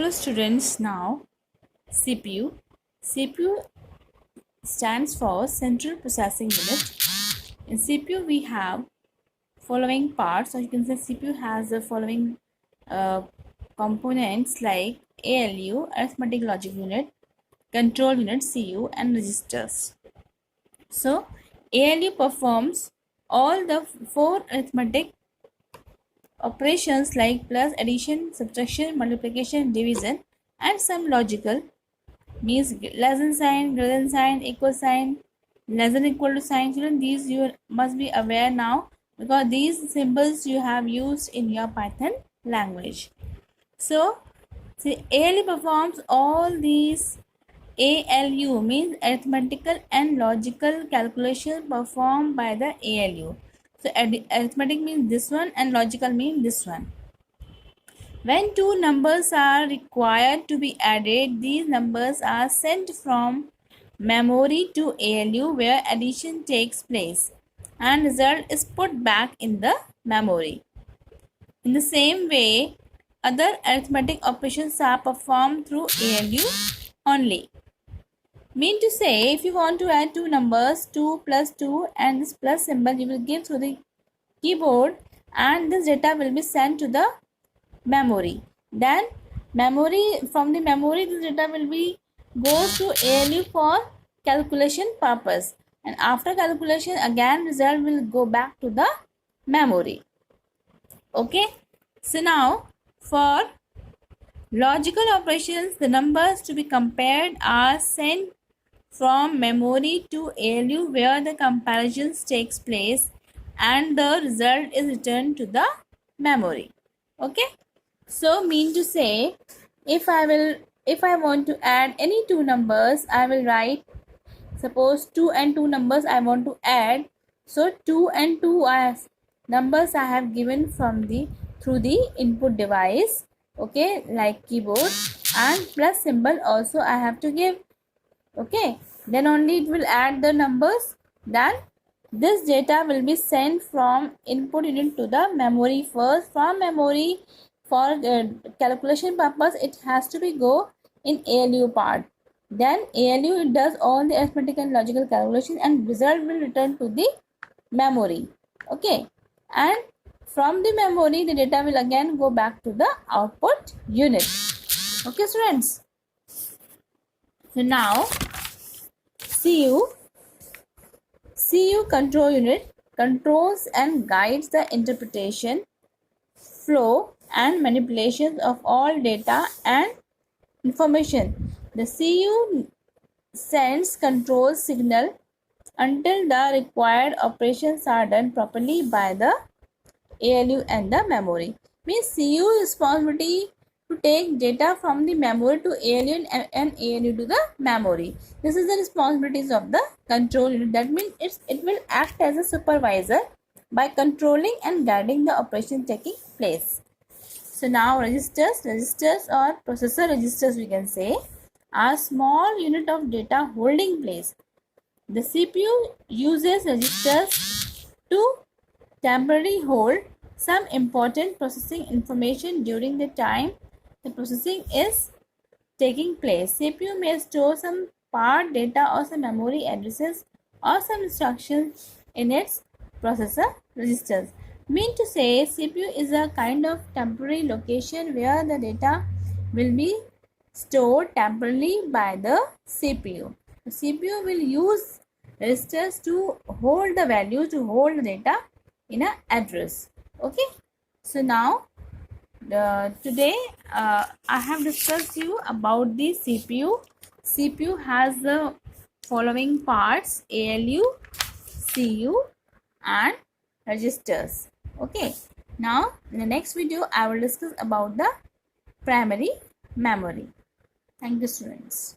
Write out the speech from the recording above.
Hello students, now CPU. CPU stands for Central Processing Unit. In CPU we have following parts, or you can say CPU has the following components like ALU, Arithmetic Logic Unit, Control Unit CU, and registers. So ALU performs all the four arithmetic operations like plus, addition, subtraction, multiplication, division, and some logical means less than sign, greater than sign, equal sign, less than equal to sign. Children, these you must be aware now because these symbols you have used in your Python language. So, see, ALU performs all these. ALU means arithmetical and logical calculation performed by the ALU. So, arithmetic means this one and logical means this one. When two numbers are required to be added, these numbers are sent from memory to ALU where addition takes place and result is put back in the memory. In the same way, other arithmetic operations are performed through ALU only. Mean to say, if you want to add two numbers, 2 plus 2 and this plus symbol you will give through the keyboard and this data will be sent to the memory. Then from the memory this data will be goes to ALU for calculation purpose, and after calculation again result will go back to the memory. Okay, so now for logical operations, the numbers to be compared are sent from memory to ALU where the comparisons takes place and the result is returned to the memory. Okay, so mean to say, if I want to add any two numbers, I will write, suppose 2 and 2 numbers I want to add. So 2 and 2 numbers I have given from through the input device, okay, like keyboard, and plus symbol also I have to give. Okay, then only it will add the numbers. Then this data will be sent from input unit to the memory first. From memory, for calculation purpose, it has to be go in ALU part. Then ALU does all the arithmetic and logical calculation and result will return to the memory. Okay, and from the memory the data will again go back to the output unit. Okay students, so now CU control unit controls and guides the interpretation, flow and manipulations of all data and information. The CU sends control signal until the required operations are done properly by the ALU and the memory. Means CU responsibility to take data from the memory to ALU and ALU to the memory. This is the responsibilities of the control unit. That means it will act as a supervisor by controlling and guiding the operation taking place. So now registers or processor registers we can say are small unit of data holding place. The CPU uses registers to temporarily hold some important processing information during the time the processing is taking place. CPU may store some part data or some memory addresses or some instructions in its processor registers. Mean to say, CPU is a kind of temporary location where the data will be stored temporarily by the CPU. The CPU will use registers to hold the value, to hold the data in an address. Okay, so now today I have discussed you about the CPU. CPU has the following parts: ALU, CU and registers. Okay, now in the next video I will discuss about the primary memory. Thank you students.